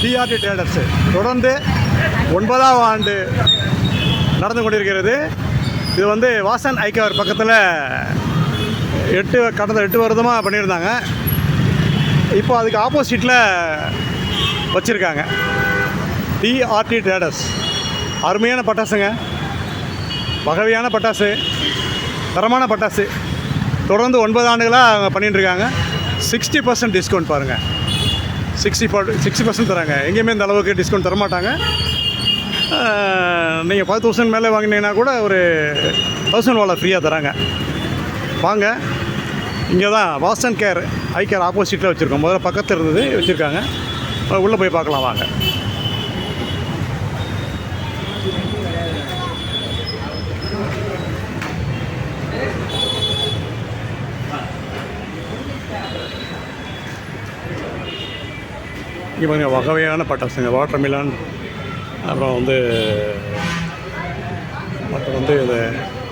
TRT traders தொடர்ந்து 9ஆம் ஆண்டு நடந்து கொண்டிருக்கிறது. இது வந்து வாசன் ஐகேஆர் பக்கத்தில் கடந்த 8 வருடமாக பண்ணியிருந்தாங்க. இப்போ அதுக்கு ஆப்போசிட்டில் வச்சுருக்காங்க டிஆர்டி ட்ரேடர்ஸ். அருமையான பட்டாசுங்க, வகையான பட்டாசு, தரமான பட்டாசு. தொடர்ந்து 9 ஆண்டுகளாக அவங்க பண்ணிட்டுருக்காங்க. 60% டிஸ்கவுண்ட் பாருங்கள். 60% தராங்க. எங்கேயுமே இந்த அளவுக்கு டிஸ்கவுண்ட் தரமாட்டாங்க. நீங்கள் 10,000 மேலே வாங்கினீங்கன்னா கூட ஒரு 1000 வாழை ஃப்ரீயாக தராங்க. வாங்க, இங்கே தான் வாசன் ஐகேஆர் ஆப்போசிட்டில் வச்சுருக்கோம். முதல்ல பக்கத்தில் இருந்தது வச்சுருக்காங்க. உள்ளே போய் பார்க்கலாம் வாங்க. இங்கே பாருங்கள், வகையான பட்டாசுங்க. வாட்டர் மிலான், அப்புறம் வந்து இது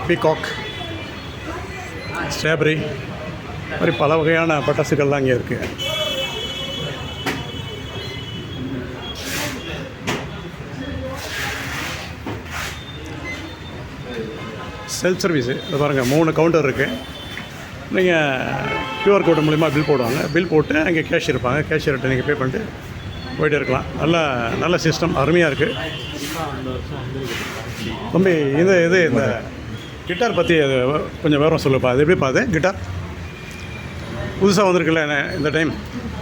பீகாக், ஸ்ட்ராபெரி, மாதிரி பல வகையான பட்டாசுகள்லாம் இங்கே இருக்குது. செல்ஃப் சர்வீஸு இது பாருங்கள், 3 கவுண்டர் இருக்குது. நீங்கள் QR கோடு மூலிமா பில் போடுவாங்க. பில் போட்டு அங்கே கேஷ் இருப்பாங்க. கேஷியர்கிட்ட நீங்கள் பே பண்ணிட்டு போய்ட்டு இருக்கலாம். நல்ல சிஸ்டம், அருமையாக இருக்குது. தம்பி, இந்த கிட்டார் பற்றி அது கொஞ்சம் விவரம் சொல்லுப்பா. அது எப்படிப்பா அது கிட்டார் புதுசாக வந்திருக்குல்ல இந்த டைம்?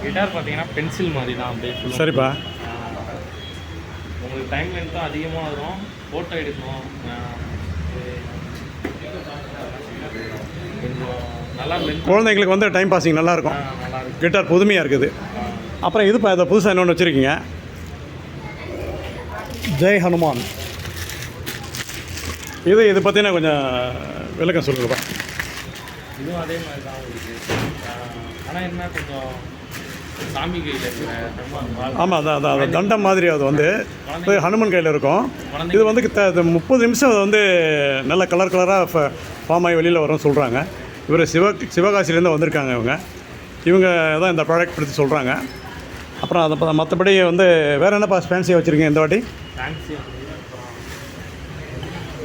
கிட்டார் பார்த்தீங்கன்னா பென்சில் மாதிரி தான் அப்படியே. சரிப்பா. உங்களுக்கு டைம் லென்த்தும் அதிகமாக வரும், ஃபோட்டோ எடுக்கணும், கொஞ்சம் நல்லா குழந்தைங்களுக்கு வந்து டைம் பாஸிங் நல்லாயிருக்கும். கிட்டார் புதுமையாக இருக்குது. அப்புறம் இதுப்பா, இதை புதுசாக இன்னொன்று வச்சுருக்கீங்க, ஜெய் ஹனுமான். இது பற்றினா கொஞ்சம் விளக்கம் சொல்லுங்கப்பா. இதுவும் அதே மாதிரி தான் இருக்குது. ஆனால் என்ன கொஞ்சம் சாமி கையில் இருக்கிற ஆமாம், அதான் தண்டம் மாதிரி. அது வந்து ஹனுமன் கையில் இருக்கும். இது வந்து 30 நிமிஷம் அது வந்து நல்ல கலராக ஃபார்ம் ஆகி வெளியில் வரும்னு சொல்கிறாங்க. இவர் சிவகாசிலேருந்து வந்திருக்காங்க. இவங்க தான் இந்த ப்ராடக்ட் பற்றி சொல்கிறாங்க. அப்புறம் அதை மற்றபடி வந்து வேறு என்னப்பா ஃபேன்சியாக வச்சுருக்கீங்க இந்த வாட்டி? ஃபேன்சி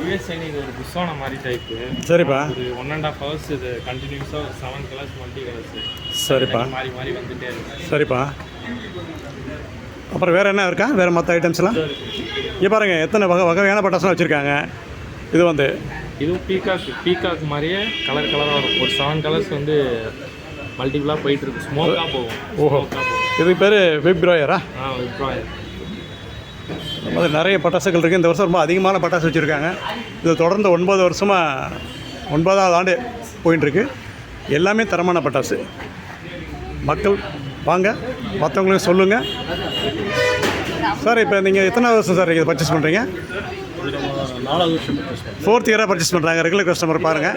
யூஎஸ்ஐ இது ஒரு புஷ்வான மாதிரி டைப்பு. சரிப்பா. ஒரு 1.5 hours இது கண்டினியூஸாக 7 கலர்ஸ் மல்டி கலர்ஸு. சரிப்பா. மாறி வந்துகிட்டே இருக்கு. சரிப்பா. அப்புறம் வேறு என்ன இருக்கா? வேறு மற்ற ஐட்டம்ஸ்லாம் இங்கே பாருங்கள், எத்தனை வகையான பட்டாசுலாம் வச்சுருக்காங்க. இது வந்து இதுவும் பீகாக் மாதிரியே கலராக இருக்கும். ஒரு 7 கலர்ஸ் வந்து மல்டிபிளாக போயிட்டுருக்கு. ஸ்மோக்காக போகும். ஓஹோ, இதுக்கு பேர் விப்ராயரா? விப்ராயர். அது நிறைய பட்டாசுகள் இருக்குது. இந்த வருஷம் ரொம்ப அதிகமான பட்டாசு வச்சுருக்காங்க. இது தொடர்ந்து 9 வருஷமாக 9ஆவது ஆண்டு போயிட்டுருக்கு. எல்லாமே தரமான பட்டாசு. மக்கள் வாங்க, மற்றவங்களுக்கு சொல்லுங்கள். சார், இப்போ நீங்கள் எத்தனை வருஷம் சார் இதை பர்ச்சேஸ் பண்ணுறீங்க? 4th இயராக பர்ச்சேஸ் பண்ணுறாங்க. ரெகுலர் கஸ்டமர் பாருங்கள்.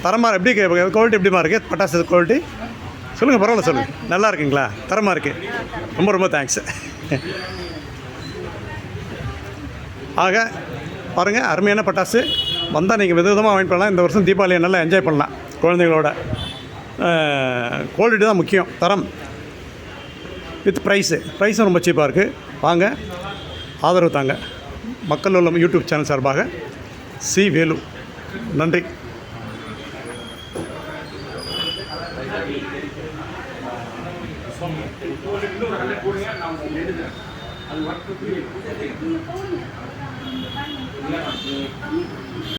தரமாக எப்படி குவாலிட்டி எப்படிமா இருக்குது பட்டாசு குவாலிட்டி? சொல்லுங்கள், பரவாயில்ல சொல்லுங்கள். நல்லா இருக்குங்களா? தரமாக இருக்குது. ரொம்ப தேங்க்ஸ். ஆக பாருங்கள், அருமையான பட்டாசு. வந்தால் நீங்கள் விதவிதமாக வாங்கி பண்ணலாம். இந்த வருஷம் தீபாவளியை நல்லா என்ஜாய் பண்ணலாம் குழந்தைங்களோட. குவாலிட்டி தான் முக்கியம், தரம் வித் ப்ரைஸும் ரொம்ப சீப்பாக இருக்குது. வாங்க, ஆதரவு தாங்க. மக்கள் உள்ள யூடியூப் சேனல் சார்பாக சி வேலு. நன்றி.